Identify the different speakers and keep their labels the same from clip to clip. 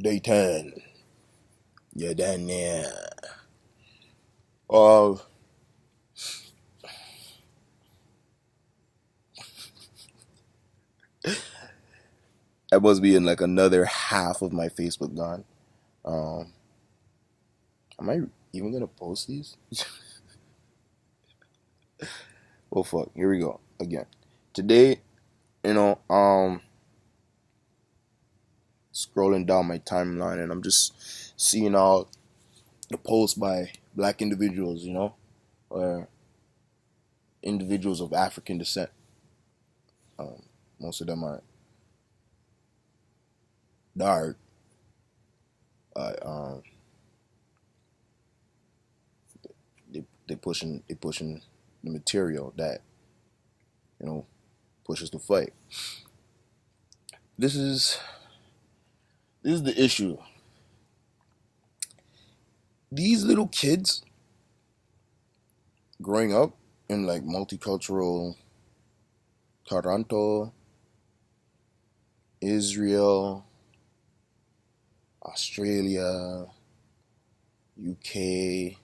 Speaker 1: Day 10. You're done there. Uh, I must be in like another half of my Facebook gone. Um, am I even gonna post these? Well, fuck. Here we go again. Today, you know, scrolling down my timeline and I'm just seeing all the posts by black individuals, or individuals of African descent. Um, Most of them are dark. Uh, um, they pushing the material that you know pushes the fight. This is this is the issue. These little kids growing up in like multicultural Toronto, Israel, Australia, UK,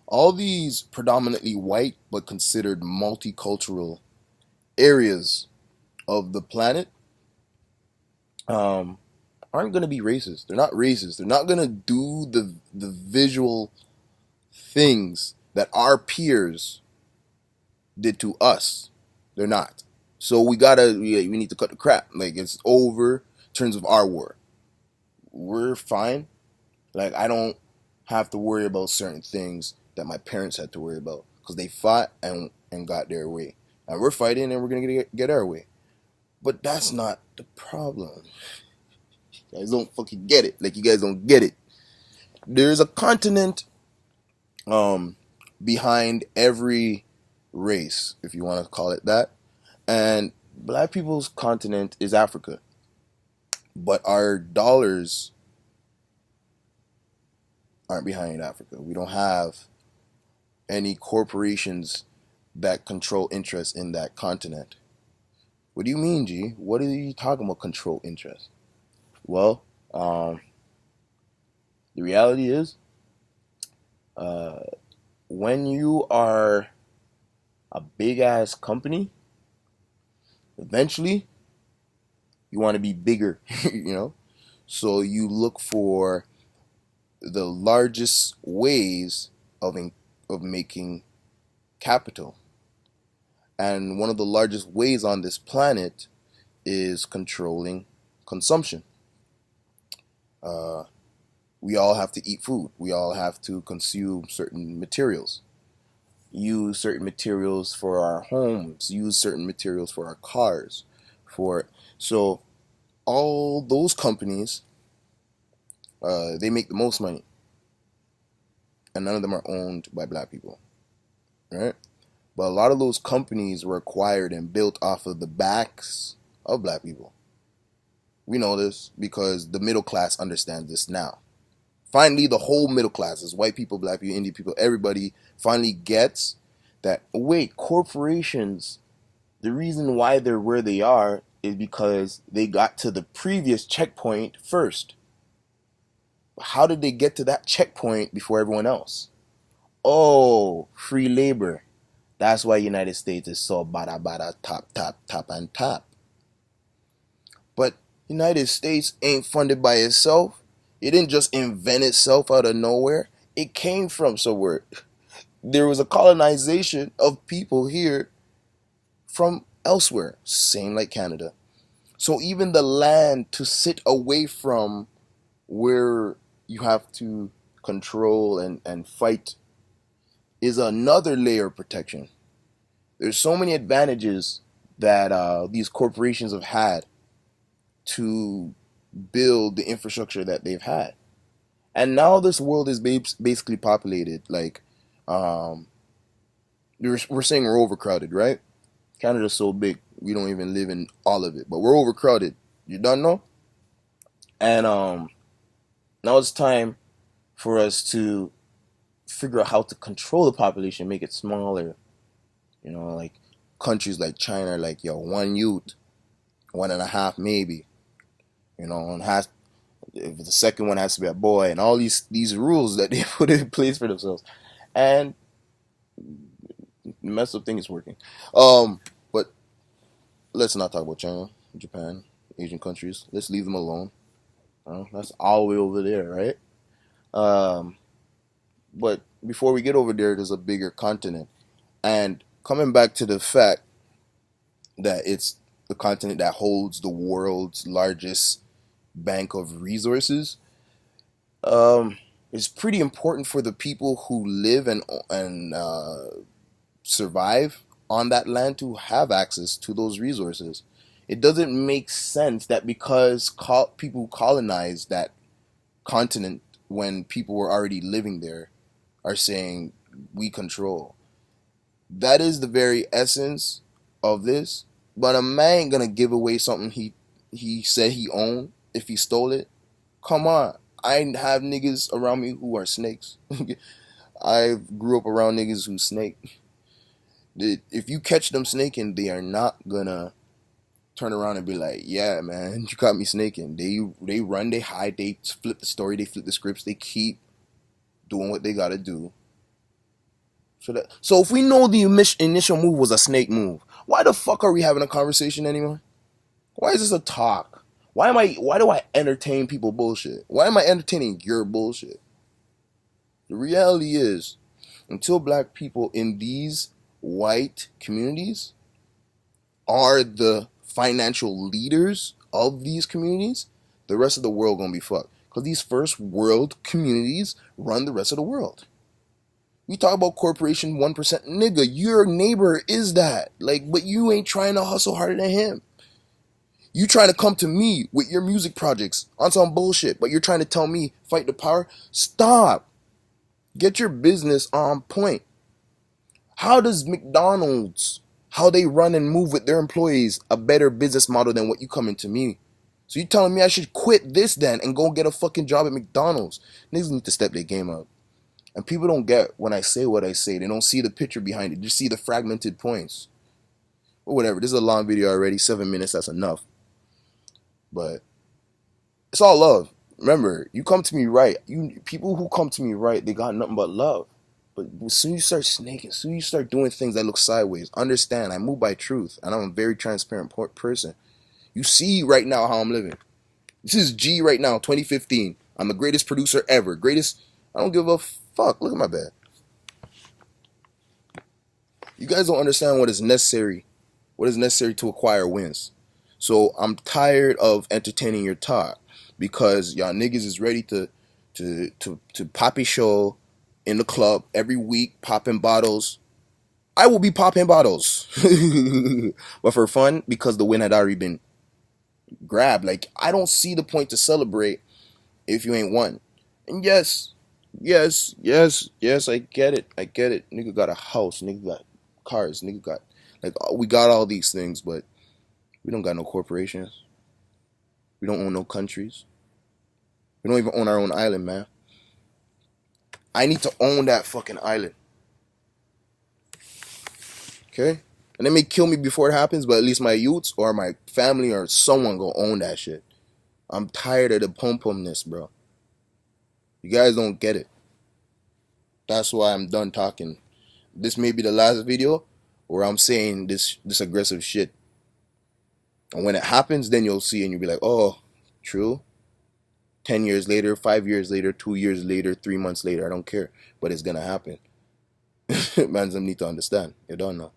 Speaker 1: all these predominantly white but considered multicultural areas of the planet um, aren't going to be racist. They're not racist. They're not going to do the visual things that our peers did to us. They're not. So we need to cut the crap. Like it's over in terms of our war. We're fine. Like I don't have to worry about certain things that my parents had to worry about because they fought and got their way. And we're fighting and we're gonna get our way. But that's not the problem. You guys don't fucking get it. Like you guys don't get it. There's a continent um behind every race, if you want to call it that. And black people's continent is Africa. But our dollars aren't behind Africa. We don't have any corporations that control interest in that continent. What do you mean, G? What are you talking about control interest? Well, the reality is, uh, when you are a big ass company, eventually you want to be bigger, you know? So you look for the largest ways of making capital. And one of the largest ways on this planet is controlling consumption. Uh, we all have to eat food. We all have to consume certain materials. Use certain materials for our homes. Use certain materials for our cars. For so all those companies, they make the most money, and none of them are owned by black people, right? But a lot of those companies were acquired and built off of the backs of black people. We know this because the middle class understands this now. Finally, the whole middle classes, white people, black people, Indian people, everybody finally gets that, oh, wait, corporations, the reason why they're where they are is because they got to the previous checkpoint first. How did they get to that checkpoint before everyone else? Oh, free labor. That's why United States is so bada bada top top top and top. But United States ain't funded by itself. It didn't just invent itself out of nowhere. It came from somewhere. There was a colonization of people here from elsewhere, same like Canada. So even the land to sit away from where you have to control and fight is another layer of protection. There's so many advantages that these corporations have had to build the infrastructure that they've had. And now this world is basically populated. Like, um, we're saying we're overcrowded, right? Canada's so big, we don't even live in all of it, but we're overcrowded. You don't know? And now it's time for us to figure out how to control the population, make it smaller. Like countries like China, like yo, one youth, one and a half maybe. And has If the second one has to be a boy, and all these rules that they put in place for themselves, and the messed up thing is working. But let's not talk about China, Japan, Asian countries. Let's leave them alone. That's all the way over there, right? Um, but before we get over there, there's a bigger continent. And coming back to the fact that it's the continent that holds the world's largest bank of resources, um, it's pretty important for the people who live and survive on that land to have access to those resources. It doesn't make sense that because people colonized that continent when people were already living there are saying we control. That is the very essence of this. But a man ain't gonna give away something he said he owned if he stole it. Come on. I have niggas around me who are snakes. I grew up around niggas who snake. If you catch them snaking, they are not gonna turn around and be like, "Yeah, man, you caught me snaking." They run, they hide, they flip the story, they flip the scripts, they keep doing what they gotta do. So if we know the initial move was a snake move, why the fuck are we having a conversation anymore? Why is this a talk? Why do I entertain people bullshit? Why am I entertaining your bullshit? The reality is, until black people in these white communities are the financial leaders of these communities, the rest of the world gonna be fucked. Because these first world communities run the rest of the world. We talk about corporation 1%, nigga, your neighbor is that. Like, but you ain't trying to hustle harder than him. You trying to come to me with your music projects on some bullshit, but you're trying to tell me fight the power? Stop. Get your business on point. How does McDonald's, how they run and move with their employees, a better business model than what you coming to me? So you telling me I should quit this then and go get a fucking job at McDonald's? Niggas need to step their game up. And people don't get when I say what I say. They don't see the picture behind it. Just see the fragmented points. Or whatever. This is a long video already. 7 minutes, that's enough. But it's all love. Remember, you come to me right. People who come to me right, they got nothing but love. But as soon as you start snaking, as soon as you start doing things that look sideways, understand I move by truth. And I'm a very transparent person. You see right now how I'm living. This is G right now, 2015. I'm the greatest producer ever. Greatest. I don't give a fuck. Look at my bed. You guys don't understand what is necessary. What is necessary to acquire wins. So I'm tired of entertaining your talk because y'all niggas is ready to poppy show in the club every week, popping bottles. I will be popping bottles, but for fun because the win had already been grabbed. Like I don't see the point to celebrate if you ain't won. And yes, I get it. Nigga got a house, nigga got cars, nigga got like we got all these things, but we don't got no corporations. We don't own no countries. We don't even own our own island, man. I need to own that fucking island. Okay? And they may kill me before it happens, but at least my youths or my family or someone gonna own that shit. I'm tired of the pum-pumness, bro. You guys don't get it. That's why I'm done talking. This may be the last video where I'm saying this aggressive shit. And when it happens, then you'll see and you'll be like, oh, true. 10 years later, 5 years later, 2 years later, 3 months later, I don't care. But it's gonna happen. Mans, them need to understand. You don't know.